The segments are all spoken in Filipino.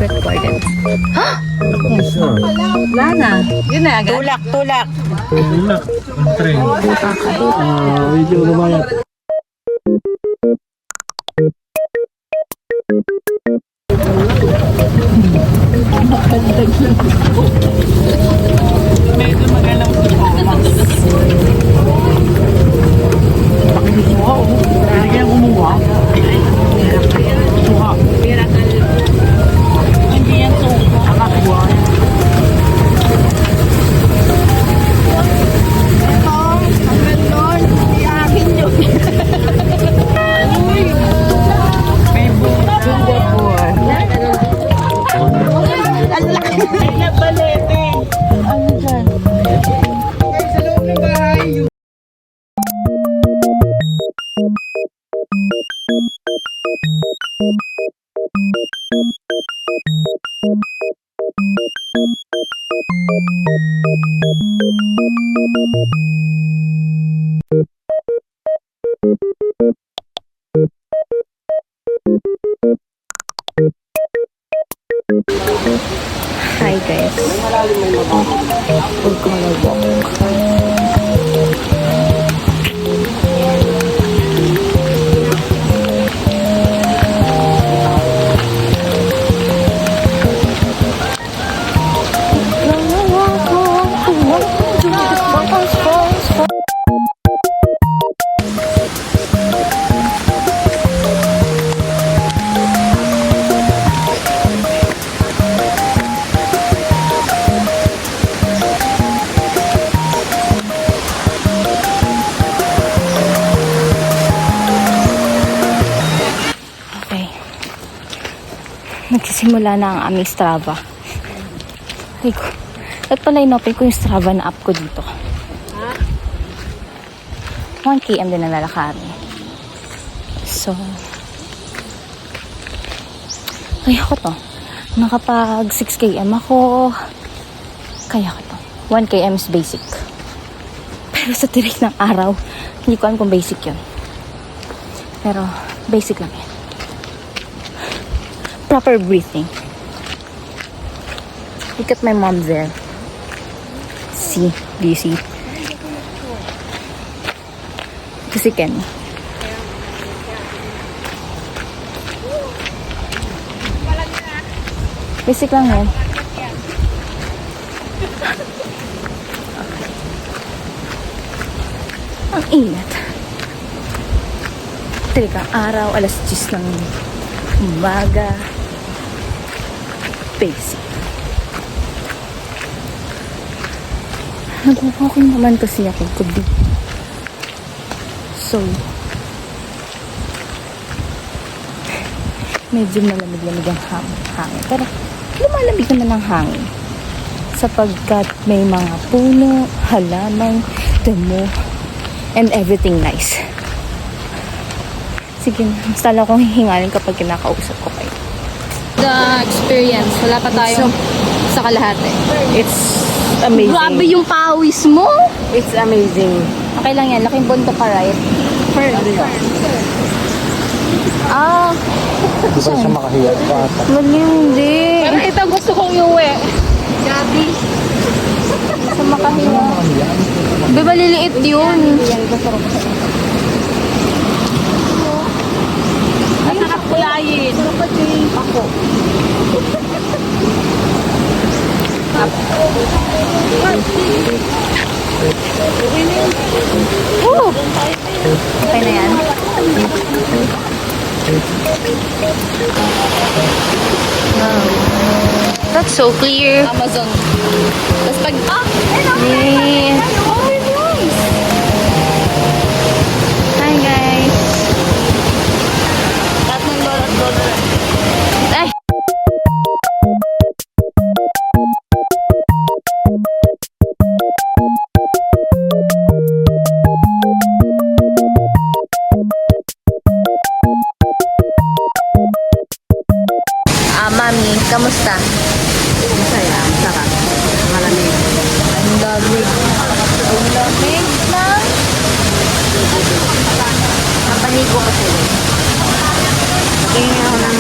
Recorded. Wala na. Yun na agad. Tulak, tulak. Tulak. Ang tren. Medyo lumayat. Medyo magalaw si Thomas. Hindi kaya kumuha. Suha. Hindi yan suko. Nakakuha. May bunga po. Ay, nabalete. Ano dyan? Sa loob ng bahay. Hi guys. Huwag ko mag-walk. Okay. Nagsisimula na ang aming Strava. Ay ko. At pala inopen ko yung Strava na app ko dito. 1 km din ang lalakarin. So, kaya ko to. Nakapag 6 km ako. Kaya ko to. 1 km is basic. Pero sa tirik ng araw, hindi ko alam kung basic yun. Pero, basic lang yan. Proper breathing. Look at my mom there. See? Do you see? Ito si Ken. Basic lang yan. Ang init. Tirik ang araw, alas 10 ng umaga. Basic. Nag-walking naman kasi ako gabi. So, medyo malamig-lamig ang hangin. Pero, lumalamig naman ang hangin. Sapagkat may mga puno, halaman, damo, and everything nice. Sige na, mas tala akong hihingalin kapag kinakausap ko kayo. The experience, wala pa tayong sa kalahati. It's amazing. Grabe yung pawis mo! It's amazing. Okay lang yan, laking bunto pa, right? Ah, Hindi pa siya makahiya. wala hindi. Pero ito gusto kong iuwi. Gabi. Sa makahiya. Di ba liliit yun? Masarap kulayin. Ako. Woo! Okay na yan. Wow. That's so clear. Amazon. Tapos pag... Yeah. Hi guys. Ay! Mami, kamusta? Masaya, sarap. Malamig. Ang lamig. Ang lamig na. Napanigo kasi. Tingin ako ng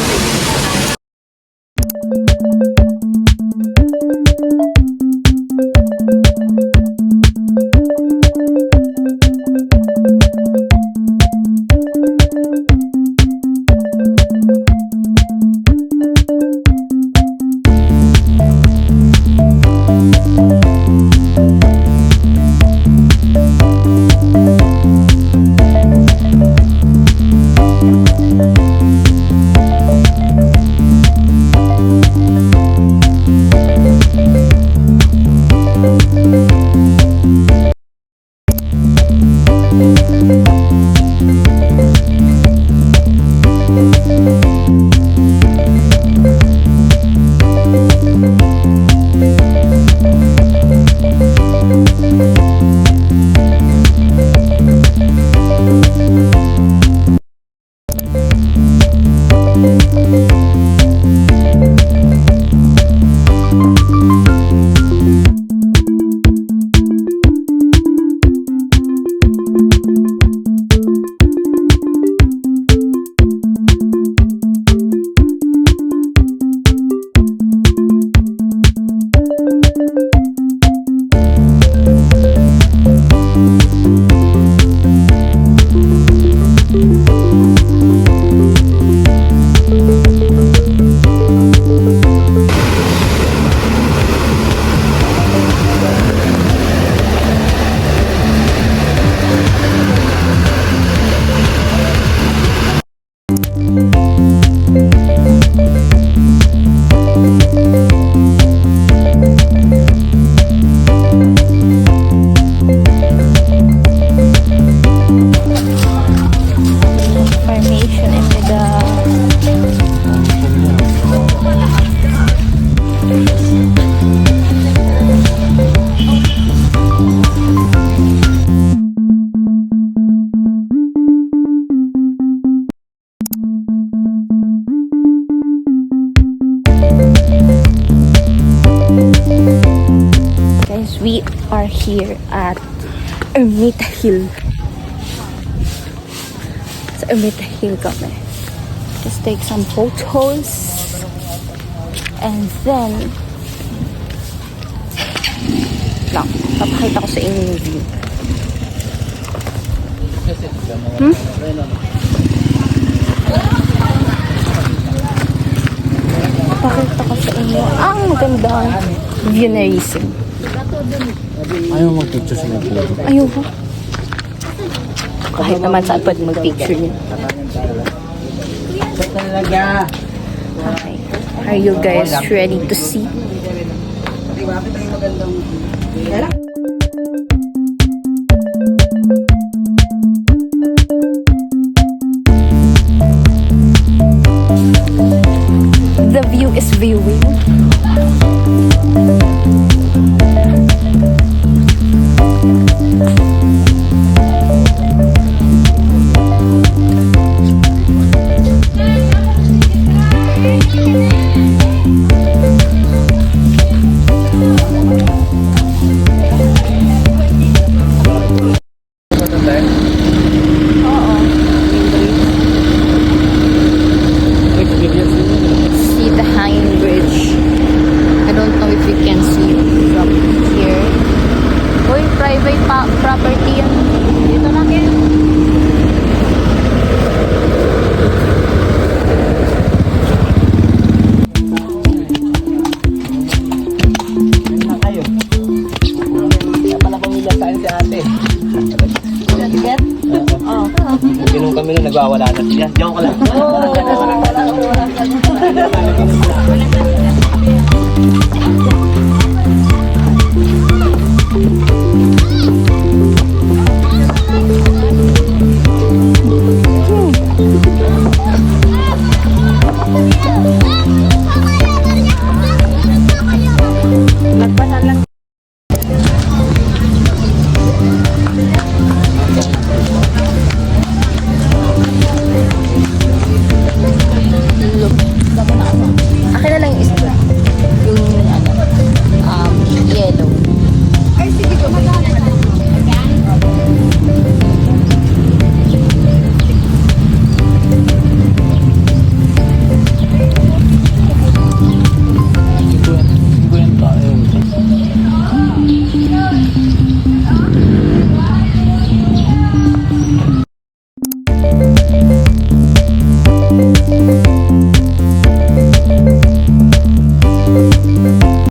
Formation in the guys, we are here at Ermita Hill. Sa Ermita Hill kami. Just take some photos. And then, lang, papakita ko sa inyo yung view. Papakita ko sa inyo ang magandang view na reason. Ayaw mag-picture sa mga photo. Ayoko. Kahit naman saan pwede mag-picture niya. Okay. Are you guys ready to see? The view is viewing. See the hanging bridge. I don't know if you can see it from here. Uy, private property yan. Dito lang yan. Ganun kami nung nagwawala na siya. Diyan ko lang.